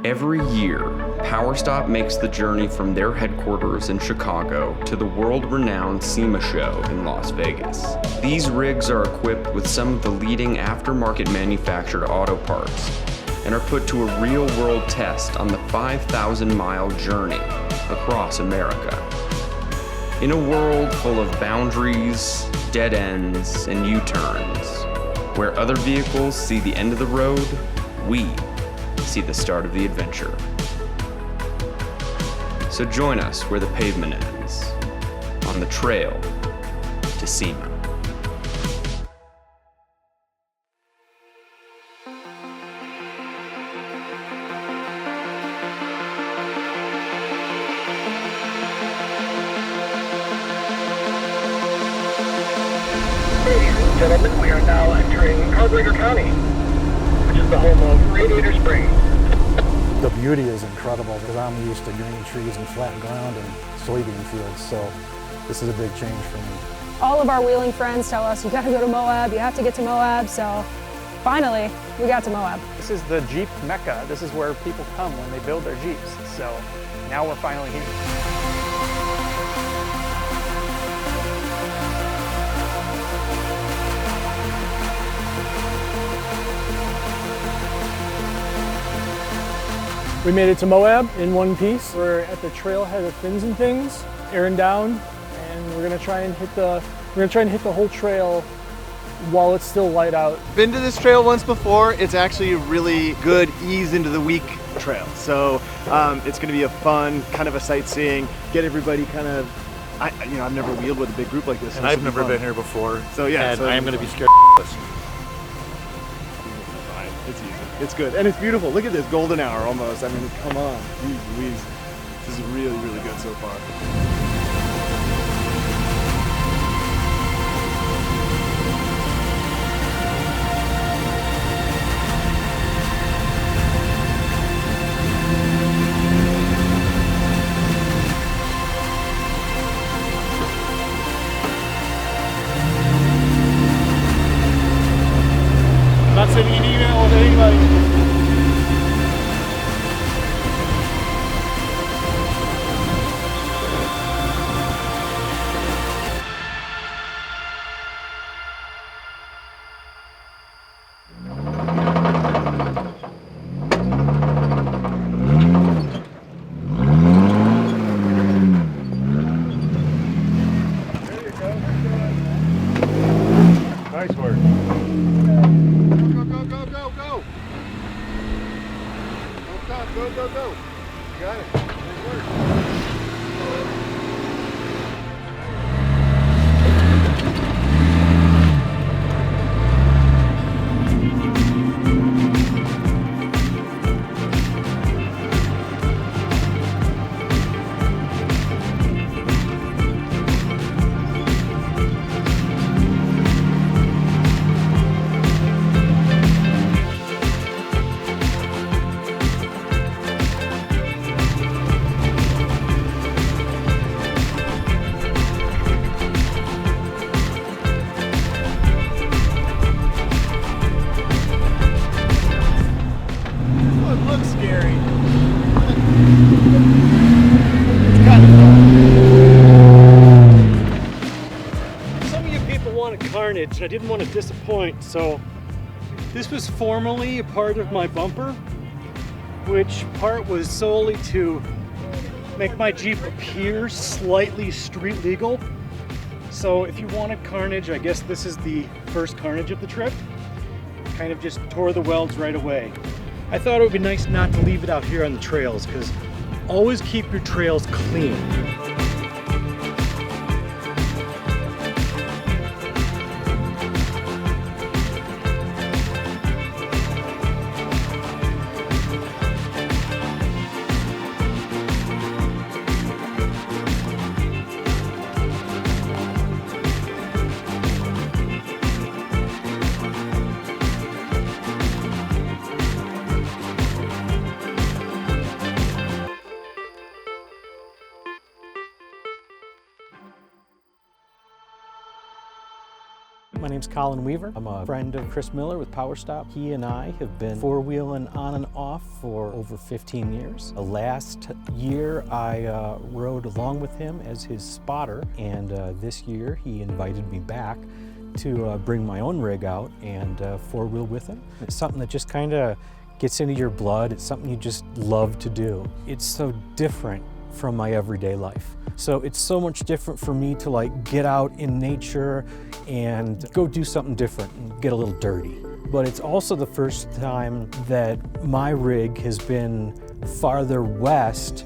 Every year, PowerStop makes the journey from their headquarters in Chicago to the world-renowned SEMA show in Las Vegas. These rigs are equipped with some of the leading aftermarket manufactured auto parts and are put to a real-world test on the 5,000-mile journey across America. In a world full of boundaries, dead ends, and U-turns, where other vehicles see the end of the road, we see the start of the adventure. So join us where the pavement ends, on the trail to SEMA. Ladies and gentlemen, we are now entering Carburetor County, which is the home of Radiator Springs. The beauty is incredible because I'm used to green trees and flat ground and soybean fields, so this is a big change for me. All of our wheeling friends tell us, you gotta go to Moab, you have to get to Moab, so finally, we got to Moab. This is the Jeep Mecca. This is where people come when they build their Jeeps, so now we're finally here. We made it to Moab in one piece. We're at the trailhead of Fins and Things, airing down, and we're gonna try and hit the whole trail while it's still light out. Been to this trail once before. It's actually a really good ease into the week trail. So it's gonna be a fun kind of a sightseeing, get everybody kind of, I've never wheeled with a big group like this. And I've never been here before. So yeah, and I am gonna be scared. It's easy. It's good. And it's beautiful. Look at this golden hour almost. I mean, come on. Jeez Louise. This is really, really good so far. I'm not sending an email with anybody. Nice work. Go. Don't stop. Go. You got it. Nice work. Carnage, and I didn't want to disappoint, so this was formerly a part of my bumper, which part was solely to make my Jeep appear slightly street legal. So if you wanted carnage, I guess this is the first carnage of the trip. Kind of just tore the welds right away. I thought it would be nice not to leave it out here on the trails, because always keep your trails clean. My name's Colin Weaver. I'm a friend of Kris Miller with PowerStop. He and I have been four-wheeling on and off for over 15 years. Last year I rode along with him as his spotter, and this year he invited me back to bring my own rig out and four-wheel with him. It's something that just kind of gets into your blood. It's something you just love to do. It's so different from my everyday life. So it's so much different for me to like get out in nature and go do something different and get a little dirty. But it's also the first time that my rig has been farther west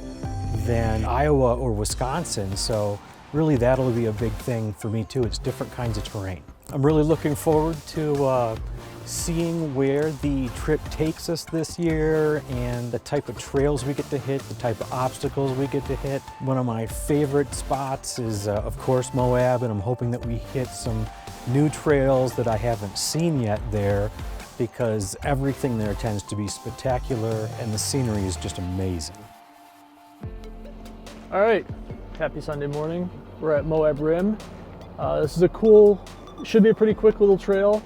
than Iowa or Wisconsin. So really that'll be a big thing for me too. It's different kinds of terrain. I'm really looking forward to seeing where the trip takes us this year and the type of trails we get to hit, the type of obstacles we get to hit. One of my favorite spots is, of course, Moab, and I'm hoping that we hit some new trails that I haven't seen yet there, because everything there tends to be spectacular and the scenery is just amazing. All right, happy Sunday morning. We're at Moab Rim. This is a cool, should be a pretty quick little trail.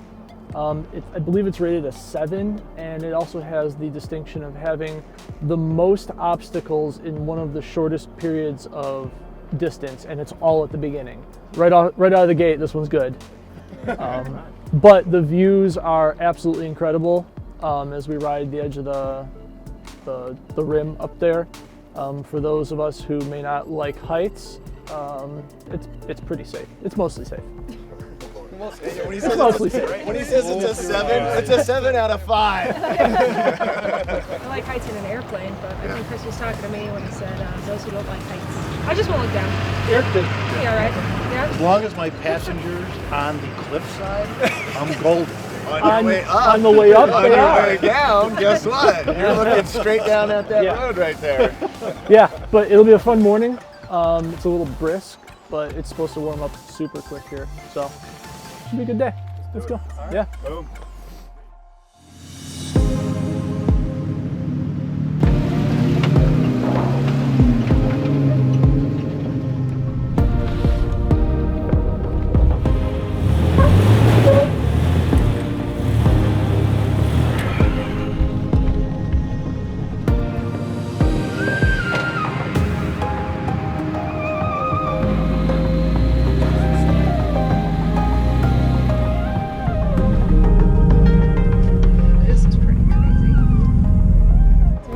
I believe it's rated a 7, and it also has the distinction of having the most obstacles in one of the shortest periods of distance, and it's all at the beginning. Right out of the gate, this one's good. But the views are absolutely incredible as we ride the edge of the rim up there. For those of us who may not like heights, it's pretty safe. It's mostly safe. When he says it's a 7 out of 5. I like heights in an airplane, but I think Kris was talking to me when he said those who don't like heights. I just won't look down. Eric did. Yeah, all right. Yeah. As long as my passenger's on the cliffside, I'm golden. On your way up. On the way up, on they your are. way down, guess what? You're looking straight down at that Yeah. road right there. Yeah, but it'll be a fun morning. It's a little brisk, but it's supposed to warm up super quick here. So, should be a good day. Let's go. Yeah. Boom.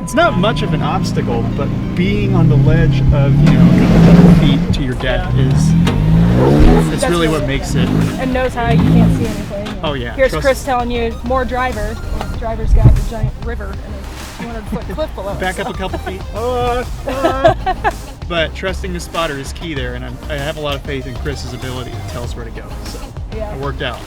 It's not much of an obstacle, but being on the ledge of, a couple feet to your deck it's really what makes it. And knows how you can't see anything. Oh yeah. Here's Kris telling you more driver. The driver's got the giant river and a 200-foot cliff below us. Back up a couple feet. But trusting the spotter is key there, and I have a lot of faith in Kris's ability to tell us where to go. So Yeah. it worked out.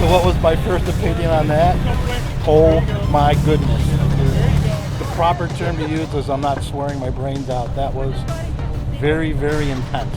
What was my first opinion on that? Oh my goodness. The proper term to use was, I'm not swearing my brains out. That was very, very intense.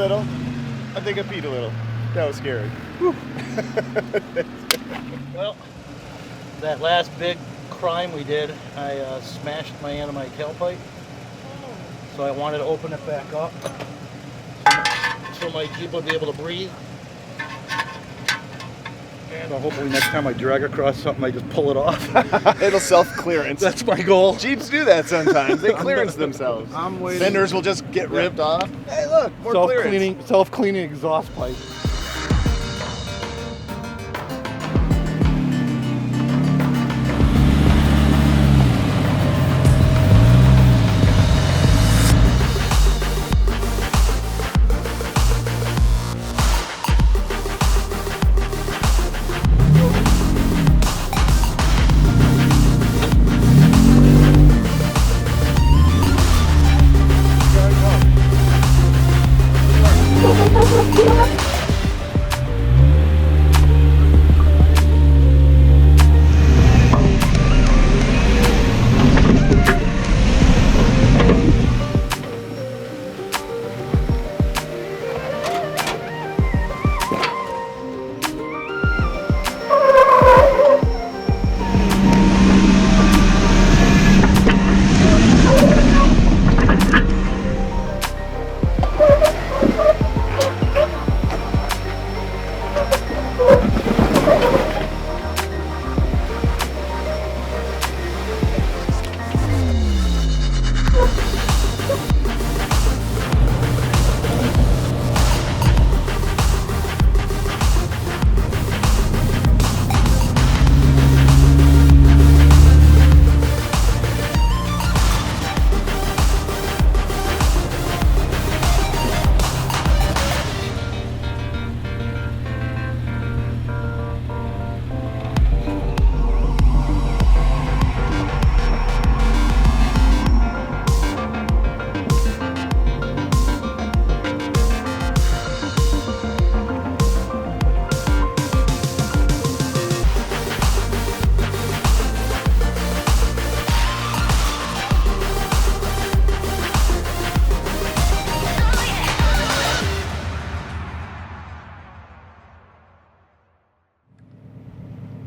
little. I think I peed a little. That was scary. Whew. Well, that last big crime we did, I smashed my end of my tailpipe. So I wanted to open it back up so my Jeep would be able to breathe. So hopefully next time I drag across something, I just pull it off. It'll self-clearance. That's my goal. Jeeps do that sometimes. They clearance themselves. I'm waiting. Fenders will just get ripped off. Hey, look, more clearance. Self-cleaning exhaust pipe.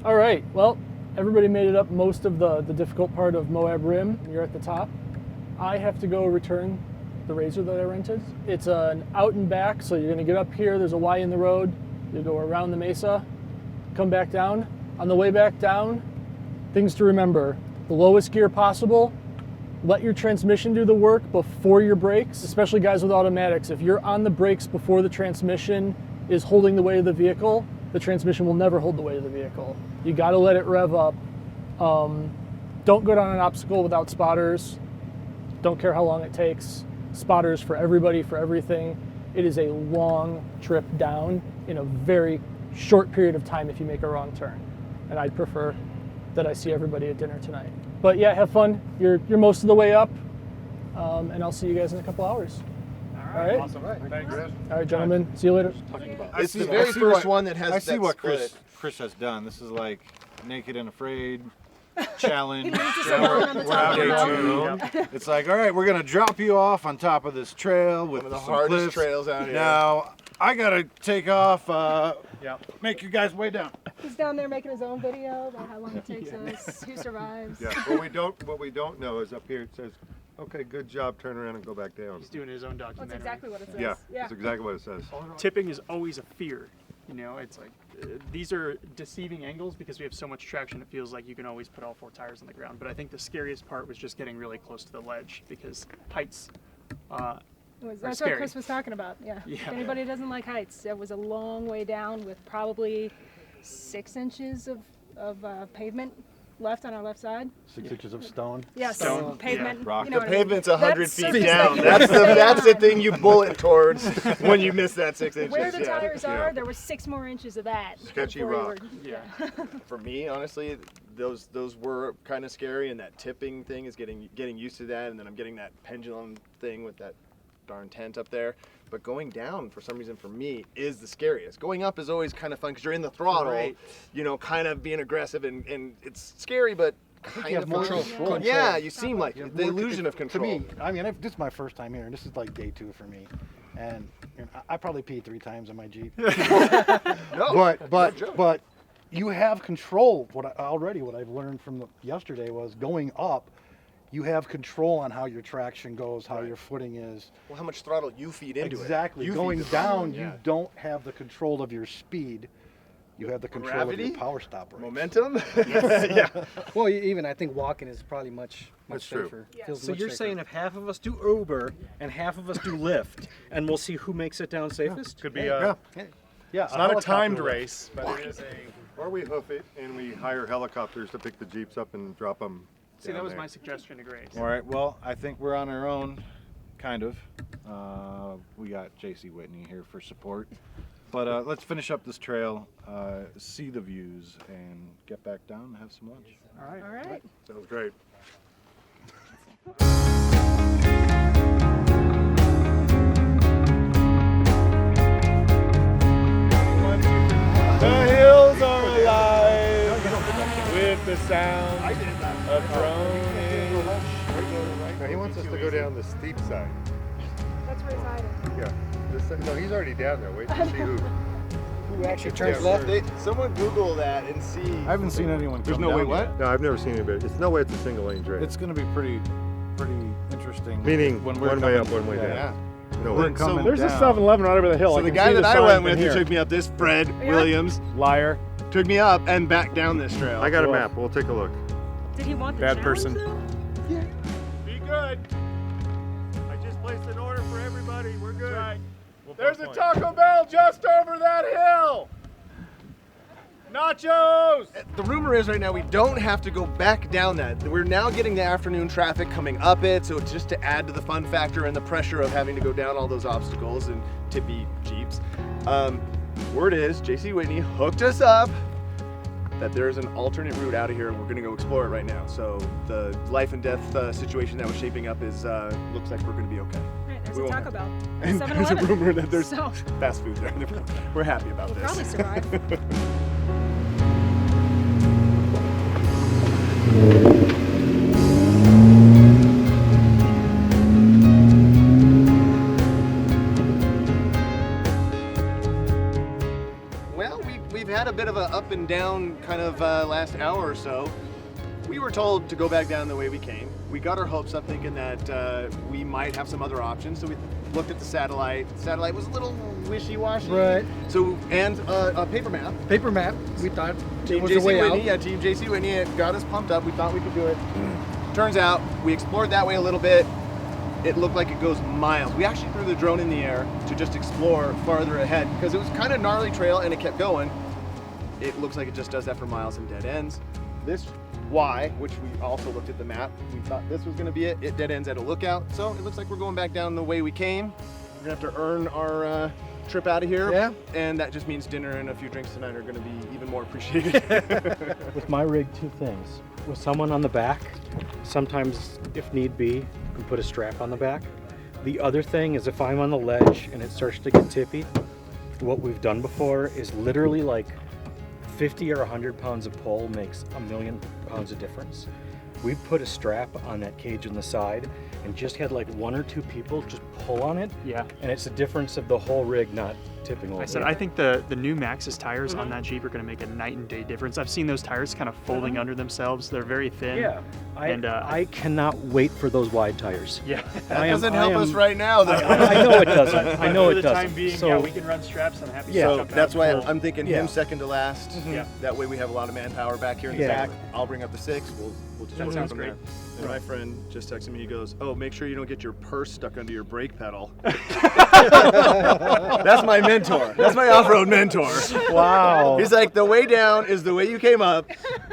All right, well, everybody made it up most of the difficult part of Moab Rim. You're at the top. I have to go return the Razor that I rented. It's an out and back, so you're gonna get up here, there's a Y in the road, you go around the mesa, come back down. On the way back down, things to remember: the lowest gear possible, let your transmission do the work before your brakes, especially guys with automatics. If you're on the brakes before the transmission is holding the weight of the vehicle, the transmission will never hold the weight of the vehicle. You gotta let it rev up. Don't go down an obstacle without spotters. Don't care how long it takes. Spotters for everybody, for everything. It is a long trip down in a very short period of time if you make a wrong turn. And I'd prefer that I see everybody at dinner tonight. But yeah, have fun. You're most of the way up. And I'll see you guys in a couple hours. All right. Awesome. Thanks, Chris. All right, gentlemen. See you later. It's the very first one that has I see that what split. Chris has done. This is like Naked and Afraid challenge. We're out here. It's like, all right, we're gonna drop you off on top of this trail with One of the some hardest cliffs. trails out here. Now I gotta take off. Make you guys way down. He's down there making his own video about how long it takes us, who survives. Yeah. What we don't know is up here it says, "Okay, good job. Turn around and go back down." He's doing his own documentary. That's exactly what it says. Yeah, that's exactly what it says. Tipping is always a fear. You know, it's like these are deceiving angles because we have so much traction. It feels like you can always put all four tires on the ground. But I think the scariest part was just getting really close to the ledge because heights. That's scary. what Chris was talking about. Yeah. If anybody doesn't like heights, it was a long way down with probably 6 inches of pavement left on our left side. 6 inches of stone. Yes, Stone, pavement. yeah. Rock. You know The what I mean. pavement's 100 That's feet surface down. that you That's the thing you bullet towards when you miss that 6 inches. Where the yeah. tires are, there were 6 more inches of that. Sketchy before we rock. were- For me, honestly, those were kind of scary, and that tipping thing is getting used to that, and then I'm getting that pendulum thing with that darn tent up there. But going down, for some reason, for me, is the scariest. Going up is always kind of fun because you're in the throttle, Right. you know, kind of being aggressive, and it's scary, but kind of more fun. control. Yeah, you seem like You have the more illusion of To control. me, I mean, this is my first time here, and this is like day 2 for me. And I probably peed 3 times on my Jeep. No, But you have control. What I've learned from yesterday was going up, you have control on how your traction goes, how your footing is. Well, how much throttle you feed into it. Exactly. Going down, you don't have the control of your speed. You have the control of your PowerStop brakes. Momentum? Yeah. Well, even I think walking is probably much That's true. safer. Yeah. Feels So much you're safer. saying if half of us do Uber and half of us do Lyft, and we'll see who makes it down safest? Could be Yeah. it's not a timed helicopter race, but it is or we hoof it and we hire helicopters to pick the Jeeps up and drop them. See, that was my suggestion to Grace. All right, well, I think we're on our own, kind of. We got J.C. Whitney here for support. But let's finish up this trail, see the views, and get back down and have some lunch. All right. All right. Sounds great. The hills are alive with the sound of droning. Now he wants us to go down the steep side. That's where he's hiding. Yeah. No, he's already down there. Wait to see who. Who actually turns Yeah, left? Someone Google that and see. I haven't seen anyone There's come no way down what? yet. No, I've never seen anybody. It's no way it's a single lane race. It's going to be pretty interesting. Meaning when we're one way up, coming- one way down. Yeah. No We're way. coming There's a down. 7-Eleven right over the hill. So I the can guy see that the I sign went from with who here. took me up this, Fred Williams, Liar. took me up and back down this trail. I got a map. We'll take a look. Did he want the Bad challenge, person. though? Be good. I just placed an order for everybody. We're good. Right. There's a Taco Bell just over that hill. Nachos! The rumor is right now we don't have to go back down that. We're now getting the afternoon traffic coming up it, so it's just to add to the fun factor and the pressure of having to go down all those obstacles and tippy Jeeps. Word is, J.C. Whitney hooked us up that there's an alternate route out of here and we're gonna go explore it right now. So the life and death situation that was shaping up is, looks like we're gonna be okay. Right, there's We a won't Taco have- Bell. And There's there's a 7-Eleven. rumor that there's So, fast food there. We're happy about we'll this. probably survive. Well, we've had a bit of a up and down kind of last hour or so. We were told to go back down the way we came. We got our hopes up thinking that we might have some other options. So we looked at the satellite. The satellite was a little wishy-washy. Right. So, and a paper map. Paper map. We thought it Team was a JC way Whitney, out. yeah, Team JC Whitney, it got us pumped up. We thought we could do it. Turns out, we explored that way a little bit. It looked like it goes miles. We actually threw the drone in the air to just explore farther ahead because it was kind of gnarly trail and it kept going. It looks like it just does that for miles and dead ends. This Y, which we also looked at the map, we thought this was gonna be it. It dead ends at a lookout. So it looks like we're going back down the way we came. We're gonna have to earn our trip out of here. Yeah. And that just means dinner and a few drinks tonight are gonna be even more appreciated. With my rig, 2 things. With someone on the back, sometimes if need be, you can put a strap on the back. The other thing is if I'm on the ledge and it starts to get tippy, what we've done before is literally like 50 or 100 pounds of pull makes 1,000,000 pounds of difference. We put a strap on that cage on the side and just had like 1 or 2 people just pull on it. Yeah. And it's the difference of the whole rig not tipping over. I said I think the new Maxxis tires on that Jeep are going to make a night and day difference. I've seen those tires kind of folding under themselves. They're very thin. Yeah, and I cannot wait for those wide tires. Yeah, That doesn't help us right now, though. I know it doesn't. I know for it the doesn't. time being, So, yeah, we can run straps. I'm happy. Yeah. to So jump that's out why and pull. I'm thinking Yeah. him second to last. Yeah. That way we have a lot of manpower back here in the Yeah. back. I'll bring up the 6. We'll just That work sounds from great. there. And my friend just texted me. He goes, "Oh, make sure you don't get your purse stuck under your brake pedal." That's my mentor. That's my off-road mentor. Wow. He's like, the way down is the way you came up.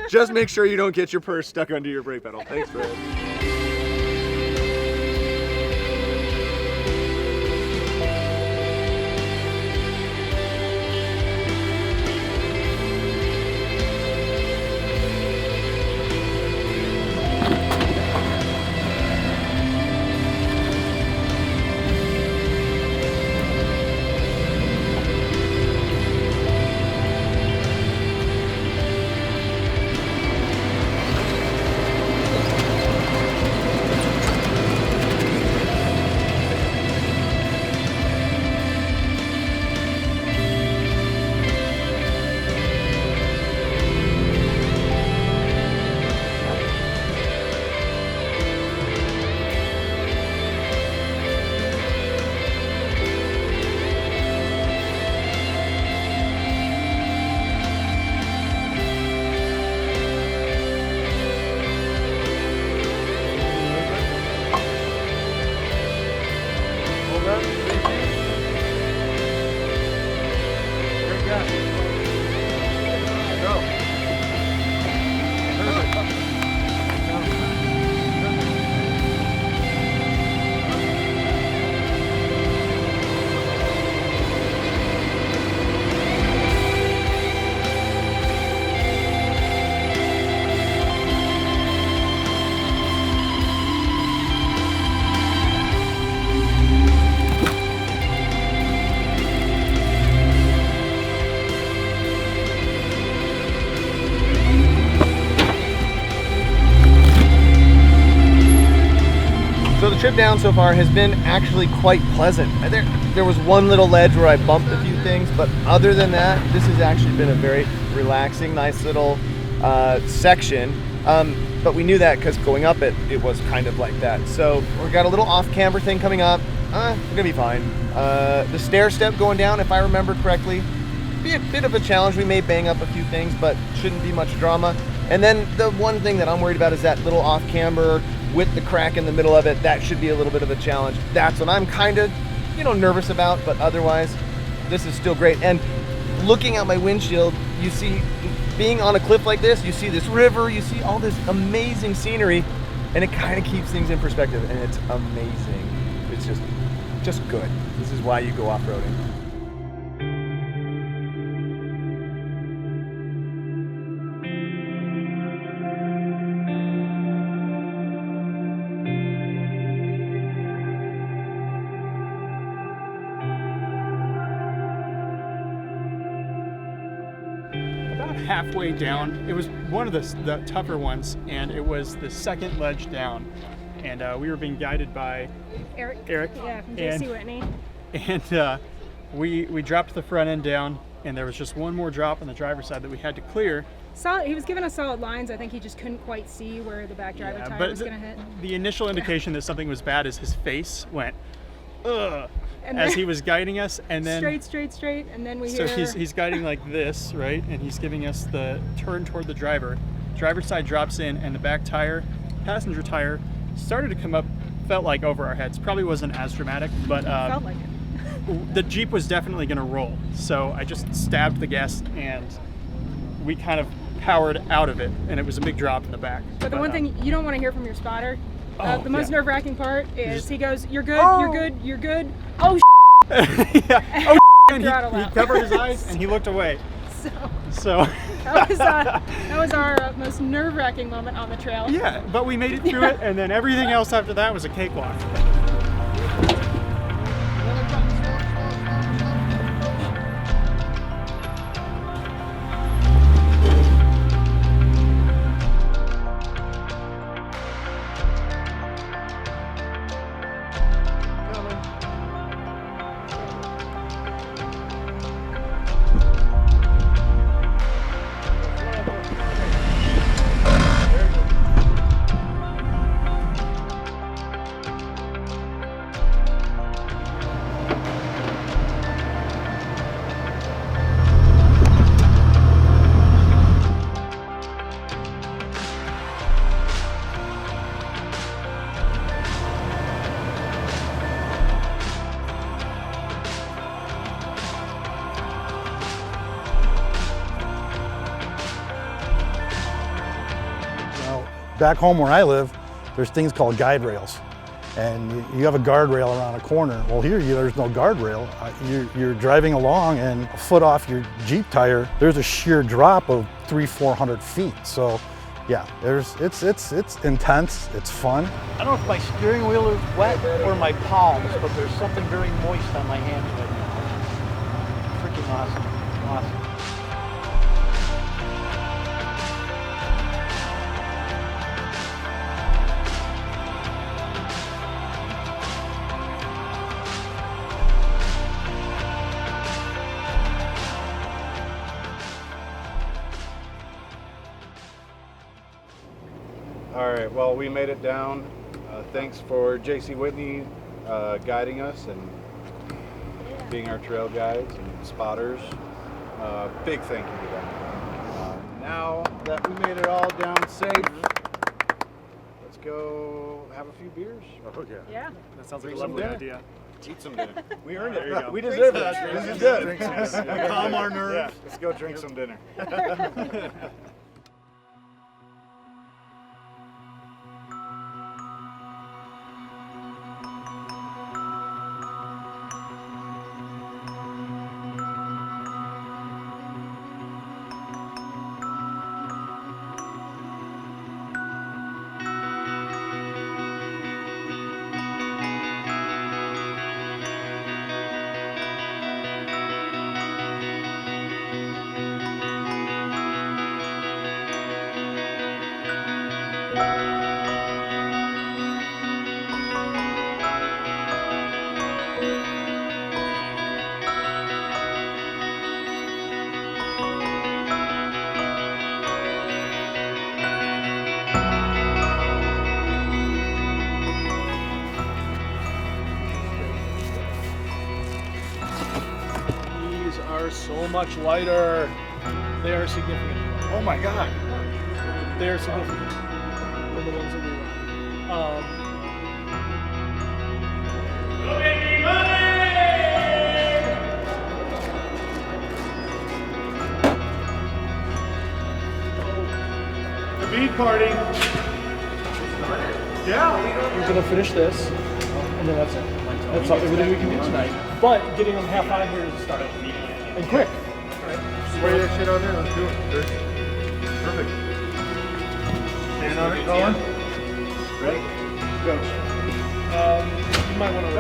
Just make sure you don't get your purse stuck under your brake pedal. Thanks, Fred. trip down so far has been actually quite pleasant. There was one little ledge where I bumped a few things, but other than that, this has actually been a very relaxing, nice little section. But we knew that because going up it was kind of like that. So we got a little off-camber thing coming up. We're gonna be fine. The stair step going down, if I remember correctly, be a bit of a challenge. We may bang up a few things, but shouldn't be much drama. And then the one thing that I'm worried about is that little off-camber with the crack in the middle of it. That should be a little bit of a challenge. That's what I'm kind of, nervous about, but otherwise, this is still great. And looking out my windshield, you see, being on a cliff like this, you see this river, you see all this amazing scenery, and it kind of keeps things in perspective, and it's amazing. It's just good. This is why you go off-roading. Halfway down, it was one of the tougher ones, and it was the second ledge down, and we were being guided by Eric. Yeah, from and, JC Whitney. And we dropped the front end down, and there was just one more drop on the driver's side that we had to clear. He was giving us solid lines. I think he just couldn't quite see where the back driver tire was going to hit. The initial indication that something was bad is his face went, ugh, and as he was guiding us, and then straight, and then we so hear. he's guiding like this, right, and he's giving us the turn toward the driver. Driver's side drops in, and the back tire, passenger tire, started to come up. Felt like over our heads. Probably wasn't as dramatic, but felt like it. The Jeep was definitely going to roll. So I just stabbed the gas, and we kind of powered out of it, and it was a big drop in the back. But the one thing you don't want to hear from your spotter. The most nerve-wracking part is he goes, "You're good, you're good." Oh, yeah. And and he covered his eyes and he looked away. So that was our most nerve-wracking moment on the trail. Yeah, but we made it through it, and then everything else after that was a cakewalk. Back home where I live, there's things called guide rails. And you have a guardrail around a corner. Well, here there's no guardrail. You're driving along, and a foot off your Jeep tire, there's a sheer drop of 300-400 feet. So yeah, it's intense, it's fun. I don't know if my steering wheel is wet or my palms, but there's something very moist on my hands right now. Freaking awesome, awesome. All right, well, we made it down. Thanks for JC Whitney guiding us and being our trail guides and spotters. Big thank you to them. Now that we made it all down safe, let's go have a few beers. Oh, yeah. Yeah. That sounds like a lovely idea. Eat some dinner. We earned There you it. go. We deserve it. Drink This is some- good. drink some- Calm our nerves. Yeah, let's go drink some dinner. are so much lighter. They are significant. Oh my God. They are significant than the ones that we run. The bead party. Yeah. We're gonna finish this, and then that's it. That's everything we can do tonight. But getting them half on here is a start. And quick. Spray that shit on there. Let's do it. Perfect. Stand on it, Colin. Ready? Go. You might want to.